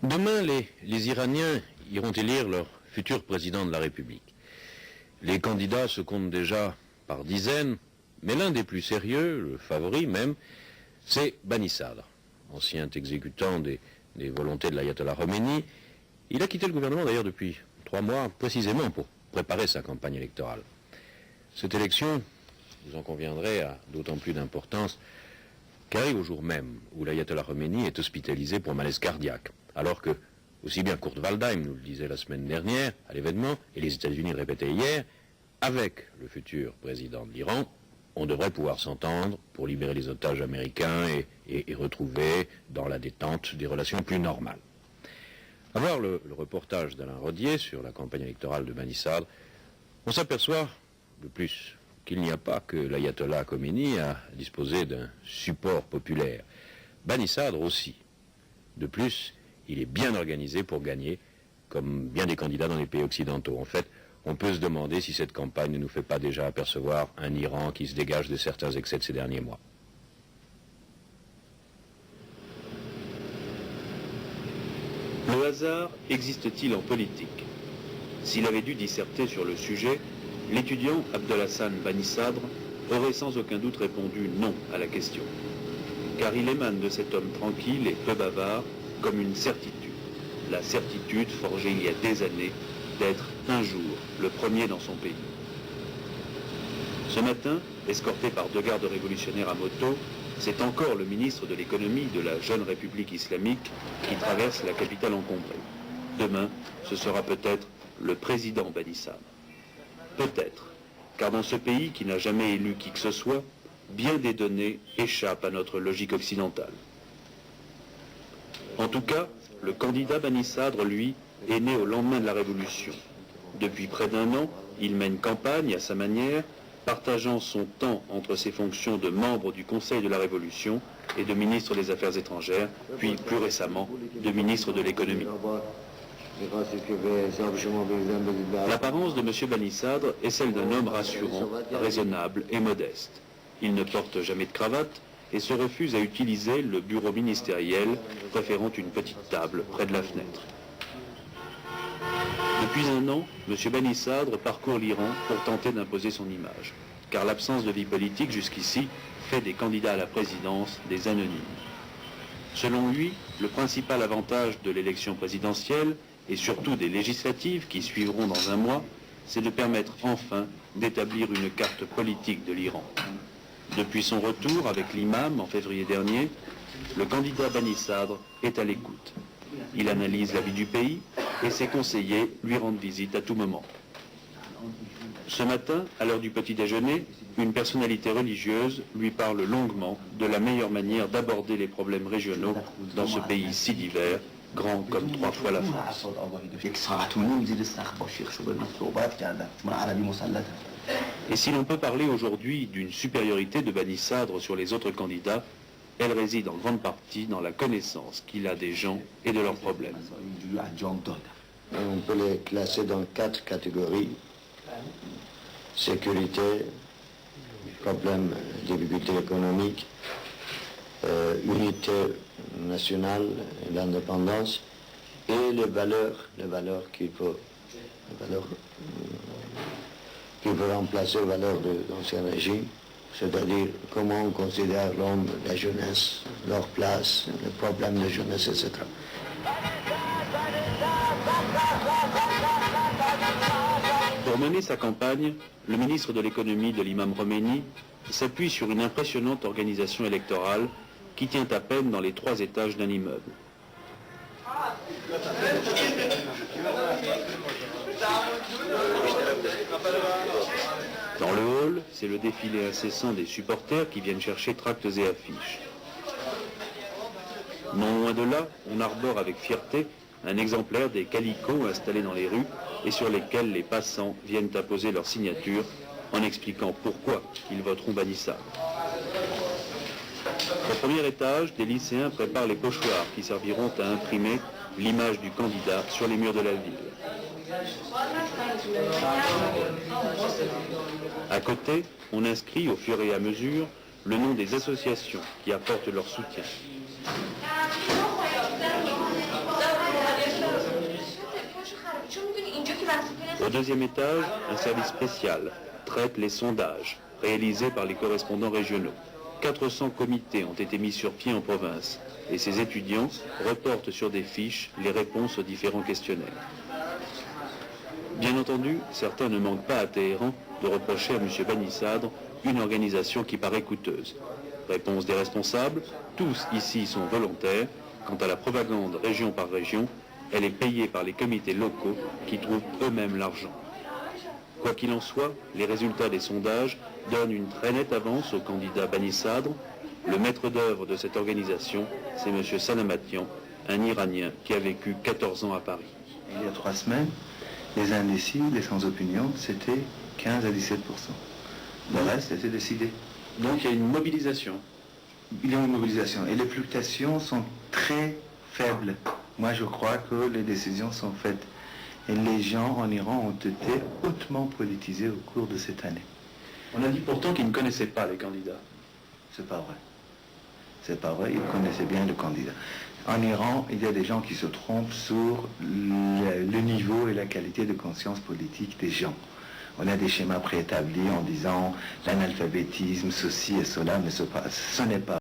Demain, les Iraniens iront élire leur futur président de la République. Les candidats se comptent déjà par dizaines, mais l'un des plus sérieux, le favori même, c'est Bani Sadr, ancien exécutant des volontés de l'ayatollah Khomeini. Il a quitté le gouvernement d'ailleurs depuis 3 mois, précisément pour préparer sa campagne électorale. Cette élection, vous en conviendrez, a d'autant plus d'importance qu'arrive au jour même où l'ayatollah Khomeini est hospitalisé pour malaise cardiaque, alors que, aussi bien Kurt Waldheim nous le disait la semaine dernière à l'événement, et les États-Unis le répétaient hier, avec le futur président de l'Iran, on devrait pouvoir s'entendre pour libérer les otages américains et retrouver dans la détente des relations plus normales. À voir le reportage d'Alain Rodier sur la campagne électorale de Bani Sadr, on s'aperçoit de plus qu'il n'y a pas que l'ayatollah Khomeini à disposer d'un support populaire. Bani Sadr aussi. De plus, il est bien organisé pour gagner, comme bien des candidats dans les pays occidentaux. En fait, on peut se demander si cette campagne ne nous fait pas déjà apercevoir un Iran qui se dégage de certains excès de ces derniers mois. Le hasard existe-t-il en politique? S'il avait dû disserter sur le sujet, l'étudiant Abdelhassan Bani Sadr aurait sans aucun doute répondu non à la question. Car il émane de cet homme tranquille et peu bavard comme une certitude. La certitude forgée il y a des années d'être un jour le premier dans son pays. Ce matin, escorté par 2 gardes révolutionnaires à moto, c'est encore le ministre de l'économie de la jeune République islamique qui traverse la capitale encombrée. Demain, ce sera peut-être le président Bani Sadr. Peut-être, car dans ce pays qui n'a jamais élu qui que ce soit, bien des données échappent à notre logique occidentale. En tout cas, le candidat Bani Sadr, lui, est né au lendemain de la Révolution. Depuis près d'1 an, il mène campagne à sa manière, partageant son temps entre ses fonctions de membre du Conseil de la Révolution et de ministre des Affaires étrangères, puis plus récemment de ministre de l'économie. L'apparence de M. Bani Sadr est celle d'un homme rassurant, raisonnable et modeste. Il ne porte jamais de cravate et se refuse à utiliser le bureau ministériel, préférant une petite table près de la fenêtre. Depuis 1 an, M. Bani Sadr parcourt l'Iran pour tenter d'imposer son image, car l'absence de vie politique jusqu'ici fait des candidats à la présidence des anonymes. Selon lui, le principal avantage de l'élection présidentielle, et surtout des législatives qui suivront dans 1 mois, c'est de permettre enfin d'établir une carte politique de l'Iran. Depuis son retour avec l'imam en février dernier, le candidat Bani Sadr est à l'écoute. Il analyse la vie du pays et ses conseillers lui rendent visite à tout moment. Ce matin, à l'heure du petit déjeuner, une personnalité religieuse lui parle longuement de la meilleure manière d'aborder les problèmes régionaux dans ce pays si divers, grand comme 3 fois la France. Et si l'on peut parler aujourd'hui d'une supériorité de Bani Sadr sur les autres candidats, elle réside en grande partie dans la connaissance qu'il a des gens et de leurs problèmes. On peut les classer dans 4 catégories. Sécurité, problèmes, difficultés économiques, unité nationale, l'indépendance et les valeurs qu'il faut remplacer aux valeurs de l'ancien régime, c'est-à-dire comment on considère l'homme, la jeunesse, leur place, les problèmes de jeunesse, etc. Pour mener sa campagne, le ministre de l'économie de l'imam Khomeini s'appuie sur une impressionnante organisation électorale qui tient à peine dans les 3 étages d'un immeuble. Dans le hall, c'est le défilé incessant des supporters qui viennent chercher tracts et affiches. Non loin de là, on arbore avec fierté un exemplaire des calicots installés dans les rues et sur lesquels les passants viennent apposer leur signature en expliquant pourquoi ils voteront Bani Sadr. Au premier étage, des lycéens préparent les pochoirs qui serviront à imprimer l'image du candidat sur les murs de la ville. À côté, on inscrit au fur et à mesure le nom des associations qui apportent leur soutien. Au deuxième étage, un service spécial traite les sondages réalisés par les correspondants régionaux. 400 comités ont été mis sur pied en province et ces étudiants reportent sur des fiches les réponses aux différents questionnaires. Bien entendu, certains ne manquent pas à Téhéran de reprocher à M. Banisadr une organisation qui paraît coûteuse. Réponse des responsables, tous ici sont volontaires. Quant à la propagande région par région, elle est payée par les comités locaux qui trouvent eux-mêmes l'argent. Quoi qu'il en soit, les résultats des sondages donnent une très nette avance au candidat Banisadr. Le maître d'œuvre de cette organisation, c'est M. Salamatian, un Iranien qui a vécu 14 ans à Paris. Il y a 3 semaines, les indécis, les sans opinion, c'était 15 à 17%. Le reste était décidé. Donc il y a une mobilisation. Il y a une mobilisation et les fluctuations sont très faibles. Moi, je crois que les décisions sont faites. Et les gens en Iran ont été hautement politisés au cours de cette année. On a dit pourtant qu'ils ne connaissaient pas les candidats. C'est pas vrai. C'est pas vrai, ils connaissaient bien le candidat. En Iran, il y a des gens qui se trompent sur le niveau et la qualité de conscience politique des gens. On a des schémas préétablis en disant l'analphabétisme, ceci et cela, mais ce n'est pas